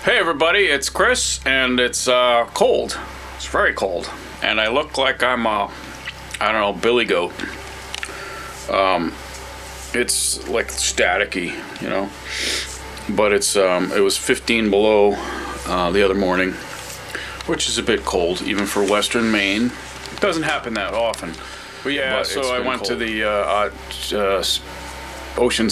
Hey everybody, it's Chris, and it's cold. It's very cold, and I look like I'm I don't know, billy goat. It's like staticky, you know, but it was 15 below the other morning, which is a bit cold even for Western Maine. It doesn't happen that often. But yeah, so I went to the Ocean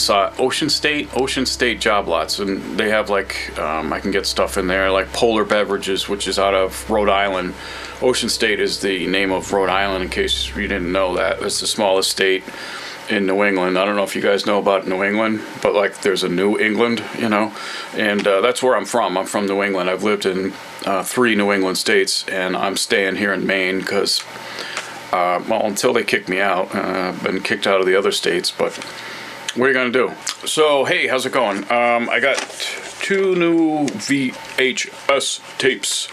State job lots, and they have like I can get stuff in there like Polar Beverages, which is out of Rhode Island. Ocean State is the name of Rhode Island, in case you didn't know that. It's the smallest state in New England. I don't know if you guys know about New England, but like there's a New England, you know, and that's where I'm from. I'm from New England. I've lived in 3 New England states, and I'm staying here in Maine because well, until they kick me out. I've been kicked out of the other states, but what are you gonna do? So hey, how's it going? I got 2 new VHS tapes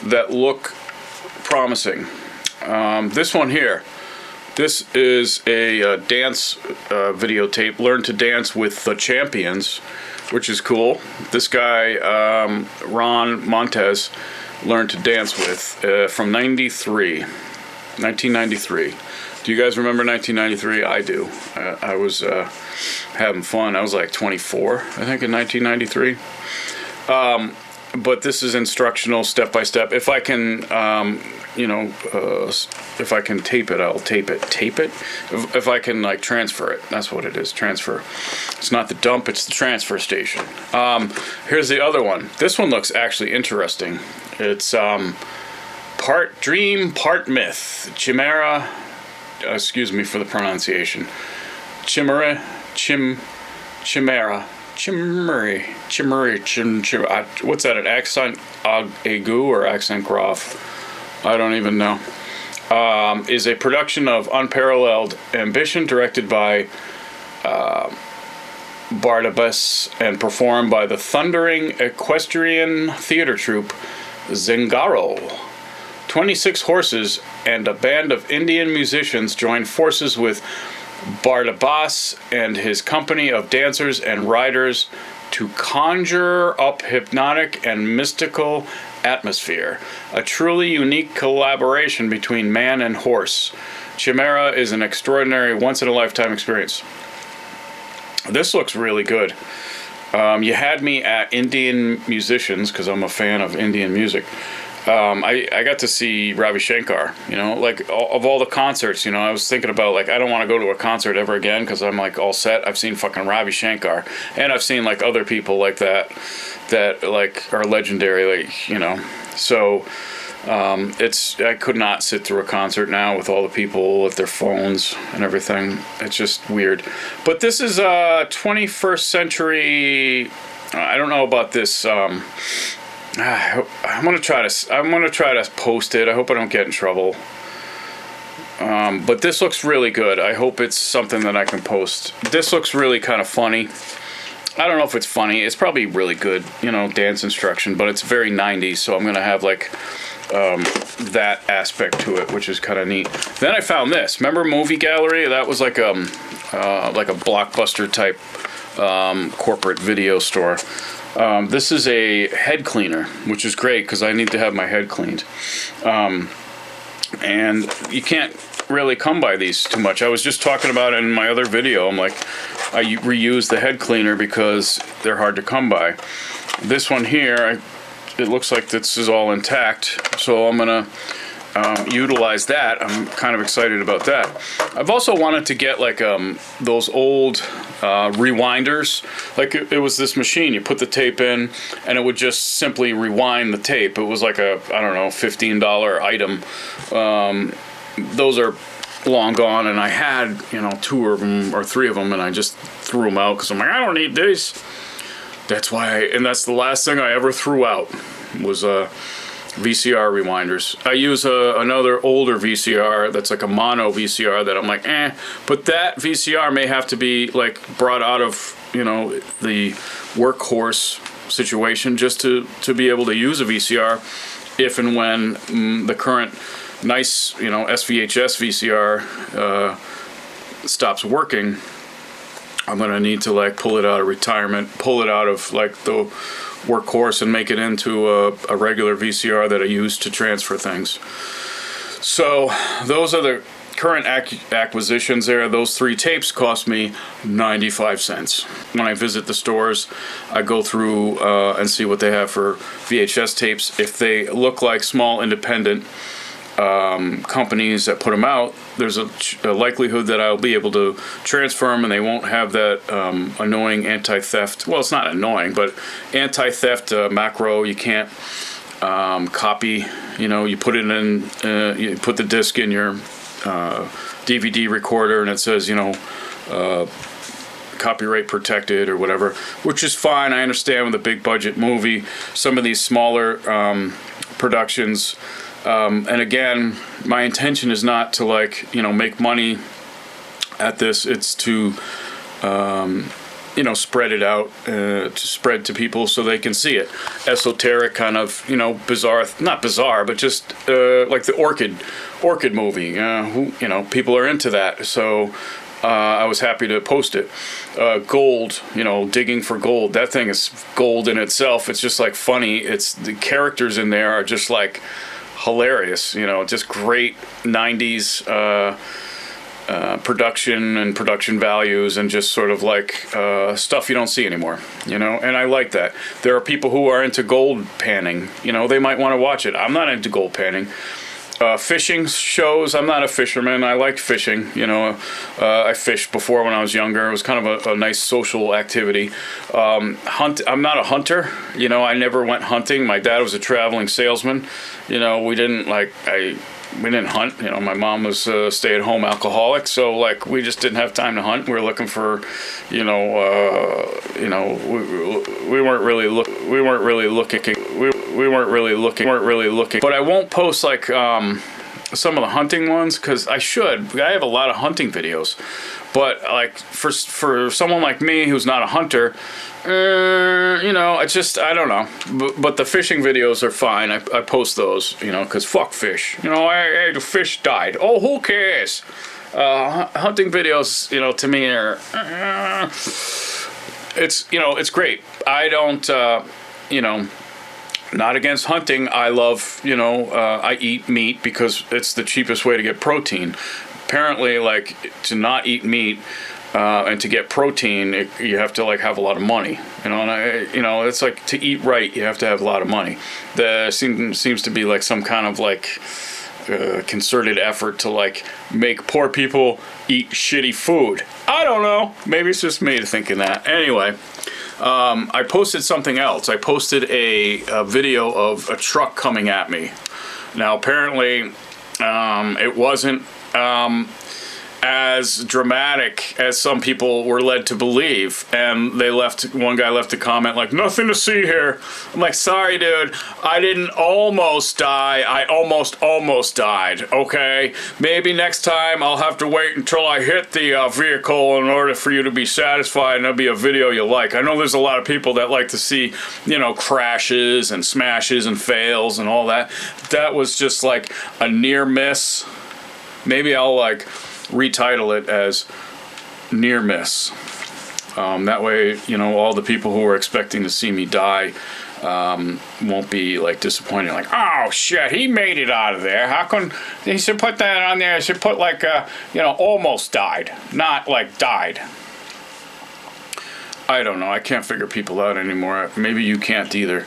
that look promising. This one here, this is a dance videotape, Learn to Dance with the Champions, which is cool. This guy, Ron Montez, learned to dance with from 1993. Do you guys remember 1993? I do. I was having fun. I was like 24, I think, in 1993. But this is instructional, step by step. If I can, if I can tape it, I'll tape it. Tape it? If I can, like, transfer it. That's what it is, transfer. It's not the dump, it's the transfer station. Here's the other one. This one looks actually interesting. It's part dream, part myth. Chimera. Excuse me for the pronunciation. Chimera. What's that, an accent aigu or accent grave? I don't even know. Is a production of unparalleled ambition, directed by Barnabas and performed by the thundering equestrian theater troupe Zingaro. 26 horses and a band of Indian musicians join forces with Barnabas and his company of dancers and riders to conjure up hypnotic and mystical atmosphere. A truly unique collaboration between man and horse. Chimera is an extraordinary, once-in-a-lifetime experience. This looks really good. You had me at Indian musicians, because I'm a fan of Indian music. I got to see Ravi Shankar, you know, like of all the concerts, you know, I was thinking about like, I don't want to go to a concert ever again because I'm like all set. I've seen fucking Ravi Shankar, and I've seen like other people like that like are legendary, like, you know, so I could not sit through a concert now with all the people with their phones and everything. It's just weird. But this is 21st century. I don't know about this. I'm gonna try to post it. I hope I don't get in trouble. But this looks really good. I hope it's something that I can post. This looks really kind of funny. I don't know if it's funny. It's probably really good, you know, dance instruction, but it's very 90s, so I'm gonna have like that aspect to it, which is kind of neat. Then I found this. Remember Movie Gallery? That was like a Blockbuster type corporate video store. This is a head cleaner, which is great because I need to have my head cleaned. And you can't really come by these too much. I was just talking about it in my other video. I'm like, I reuse the head cleaner because they're hard to come by. This one here, it looks like this is all intact, so I'm gonna utilize that. I'm kind of excited about that. I've also wanted to get like those old rewinders. Like it was this machine, you put the tape in and it would just simply rewind the tape. It was like a, I don't know, $15 item. Those are long gone, and I had, you know, 2 of them or 3 of them, and I just threw them out because I'm like, I don't need these. That's why, and that's the last thing I ever threw out was VCR rewinders. I use another older VCR that's like a mono VCR that I'm like, but that VCR may have to be like brought out of, you know, the workhorse situation just to be able to use a VCR if and when the current nice, you know, SVHS VCR stops working. I'm going to need to like pull it out of retirement, pull it out of like the workhorse and make it into a regular VCR that I use to transfer things. So those are the current acquisitions there. Those 3 tapes cost me 95 cents. When I visit the stores, I go through and see what they have for VHS tapes. If they look like small independent companies that put them out, there's a likelihood that I'll be able to transfer them and they won't have that annoying anti-theft. Well, it's not annoying, but anti-theft macro. You can't copy. You know, you put it in, you put the disc in your DVD recorder and it says, you know, copyright protected or whatever, which is fine. I understand with a big budget movie, some of these smaller productions. And again, my intention is not to like, you know, make money at this. It's to, you know, spread it out, to spread to people so they can see it. Esoteric kind of, you know, bizarre, not bizarre, but just like the Orchid movie. Who, you know, people are into that. So I was happy to post it. Gold, you know, digging for gold. That thing is gold in itself. It's just like funny. It's the characters in there are just like hilarious, you know, just great 90s production and production values and just sort of like stuff you don't see anymore, you know, and I like that. There are people who are into gold panning, you know, they might want to watch it. I'm not into gold panning. Fishing shows, I'm not a fisherman. I like fishing, you know. I fished before when I was younger. It was kind of a nice social activity. I'm not a hunter, you know. I never went hunting. My dad was a traveling salesman. You know, we didn't hunt. You know, my mom was a stay-at-home alcoholic, so like we just didn't have time to hunt. We were looking for, we weren't really looking. But I won't post like some of the hunting ones because I should. I have a lot of hunting videos, but like for someone like me who's not a hunter. You know, it's just, I don't know. But the fishing videos are fine. I post those, you know, because fuck fish. You know, hey, the fish died. Oh, who cares? Hunting videos, you know, to me are, it's, you know, it's great. I don't, you know, not against hunting. I love, you know, I eat meat because it's the cheapest way to get protein. Apparently, like, to not eat meat, and to get protein, you have to like have a lot of money, you know. And it's like to eat right, you have to have a lot of money. There seems to be like some kind of like concerted effort to like make poor people eat shitty food. I don't know. Maybe it's just me thinking that. Anyway, I posted something else. I posted a video of a truck coming at me. Now apparently, it wasn't. As dramatic as some people were led to believe, and one guy left a comment like, nothing to see here. I'm like, sorry dude, I didn't almost die, I almost died, okay? Maybe next time I'll have to wait until I hit the vehicle in order for you to be satisfied and it'll be a video you like. I know there's a lot of people that like to see, you know, crashes and smashes and fails and all that. That was just like a near miss. Maybe I'll like retitle it as near miss. That way, you know, all the people who are expecting to see me die won't be like disappointed. Like, oh shit, he made it out of there. How come he should put that on there? He should put like, you know, almost died, not like died. I don't know. I can't figure people out anymore. Maybe you can't either.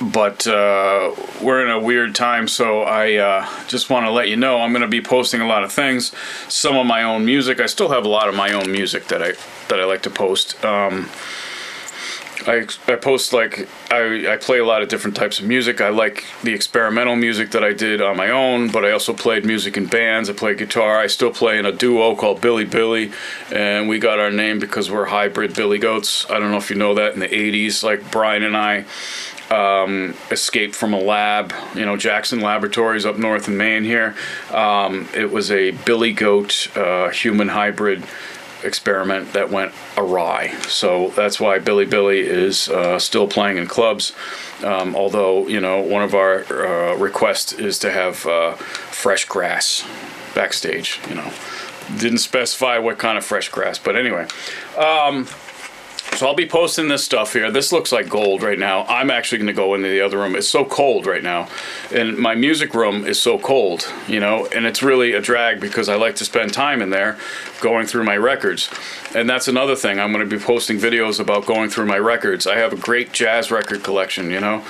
But we're in a weird time, so I just want to let you know I'm going to be posting a lot of things. Some of my own music. I still have a lot of my own music that I like to post. I post like I play a lot of different types of music. I like the experimental music that I did on my own, but I also played music in bands. I play guitar. I still play in a duo called Billy Billy, and we got our name because we're hybrid Billy Goats. I don't know if you know that. In the 80s, like Brian and I escaped from a lab, you know, Jackson Laboratories up north in Maine here. It was a Billy Goat human hybrid experiment that went awry. So that's why Billy Billy is still playing in clubs. Although, you know, one of our requests is to have fresh grass backstage, you know. Didn't specify what kind of fresh grass, but anyway. So I'll be posting this stuff here. This looks like gold right now. I'm actually going to go into the other room. It's so cold right now. And my music room is so cold, you know, and it's really a drag because I like to spend time in there going through my records. And that's another thing. I'm going to be posting videos about going through my records. I have a great jazz record collection, you know.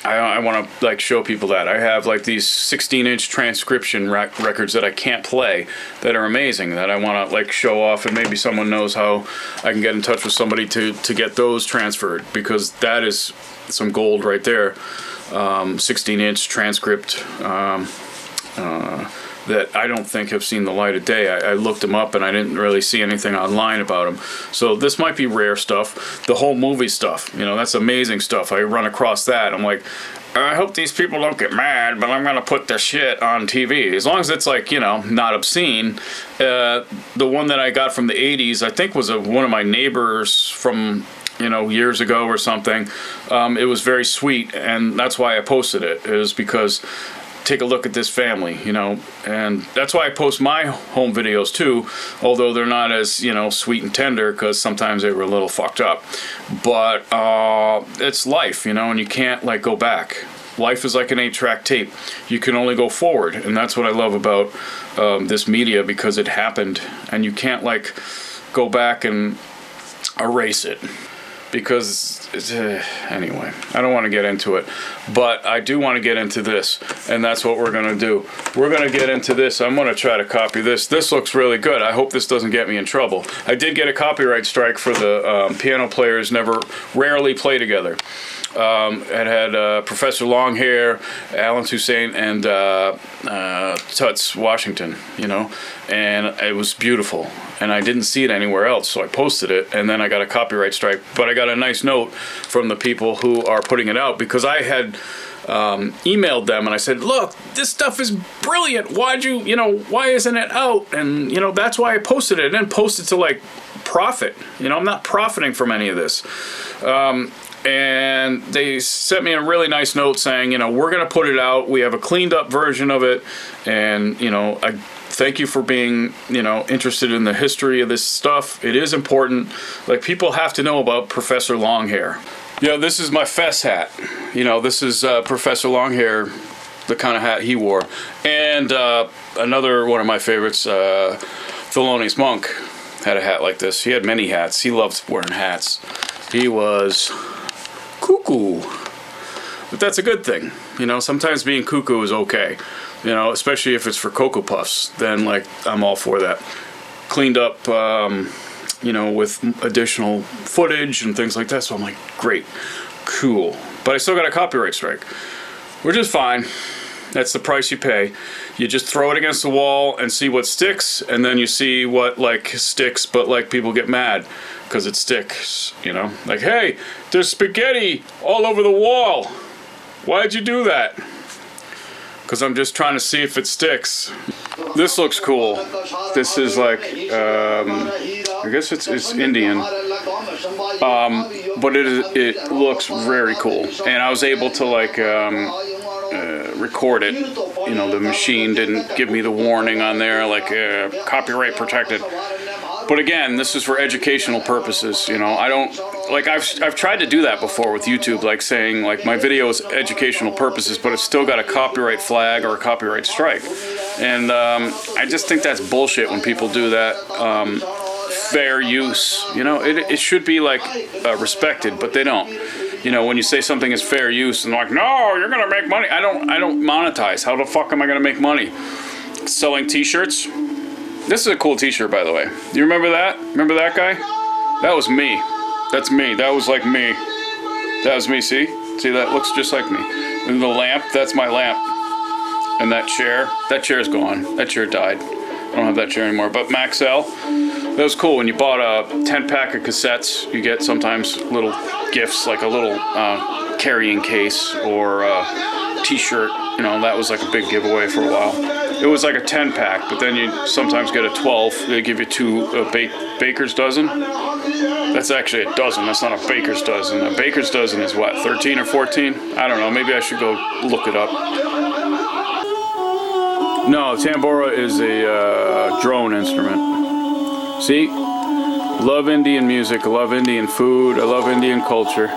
I want to like show people that. I have like these 16-inch transcription records that I can't play that are amazing that I want to like show off, and maybe someone knows how I can get in touch with somebody to get those transferred, because that is some gold right there. 16-inch transcript that I don't think have seen the light of day. I looked them up and I didn't really see anything online about them. So this might be rare stuff. The whole movie stuff, you know, that's amazing stuff. I run across that. I'm like, I hope these people don't get mad, but I'm going to put this shit on TV. As long as it's like, you know, not obscene. The one that I got from the 80s, I think was one of my neighbors from, you know, years ago or something. It was very sweet, and that's why I posted it. It was because take a look at this family, you know, and that's why I post my home videos too, although they're not as, you know, sweet and tender, because sometimes they were a little fucked up. But it's life, you know, and you can't like go back. Life is like an 8-track tape. You can only go forward, and that's what I love about this media, because it happened, and you can't like go back and erase it. Because, anyway, I don't want to get into it, but I do want to get into this, and that's what we're going to do. We're going to get into this. I'm going to try to copy this. This looks really good. I hope this doesn't get me in trouble. I did get a copyright strike for the piano players rarely play together. It had Professor Longhair, Alan Toussaint, and Toots Washington, you know, and it was beautiful. And I didn't see it anywhere else, so I posted it, and then I got a copyright strike. But I got a nice note from the people who are putting it out, because I had emailed them and I said, look, this stuff is brilliant. Why isn't it out? And, you know, that's why I posted it. I didn't post it to like profit. You know, I'm not profiting from any of this. And they sent me a really nice note saying, you know, we're going to put it out. We have a cleaned up version of it. And, you know, I thank you for being, you know, interested in the history of this stuff. It is important. Like, people have to know about Professor Longhair. You know, this is my fess hat. You know, this is Professor Longhair, the kind of hat he wore. And another one of my favorites, Thelonious Monk, had a hat like this. He had many hats. He loved wearing hats. He was cuckoo. But that's a good thing. You know, sometimes being cuckoo is okay. You know, especially if it's for Cocoa Puffs, then like I'm all for that. Cleaned up, you know, with additional footage and things like that. So I'm like, great, cool. But I still got a copyright strike, which is fine. That's the price you pay. You just throw it against the wall and see what sticks, and then you see what like sticks, but like people get mad because it sticks, you know? Like, hey, there's spaghetti all over the wall. Why'd you do that? Because I'm just trying to see if it sticks. This looks cool. This is like, I guess it's Indian. But it looks very cool. And I was able to like record it. You know, the machine didn't give me the warning on there, like copyright protected. But again, this is for educational purposes, you know. I don't, like, I've tried to do that before with YouTube, like saying, like, my video is educational purposes, but it's still got a copyright flag or a copyright strike. And I just think that's bullshit when people do that. Fair use, you know, it should be, like, respected, but they don't. You know, when you say something is fair use, and like, no, you're gonna make money. I don't monetize. How the fuck am I gonna make money? Selling t-shirts? This is a cool t-shirt, by the way. You remember that? Remember that guy? That was me. That's me. That was like me. That was me, see? See, that looks just like me. And the lamp, that's my lamp. And that chair's gone. That chair died. I don't have that chair anymore. But Maxell, that was cool. When you bought a 10-pack of cassettes, you get sometimes little gifts, like a little carrying case or a t-shirt. You know, that was like a big giveaway for a while. It was like a 10-pack, but then you sometimes get a 12. They give you two baker's dozen. That's actually a dozen. That's not a baker's dozen. A baker's dozen is what, 13 or 14? I don't know. Maybe I should go look it up. No, tambora is a drone instrument. See? Love Indian music, I love Indian food, I love Indian culture.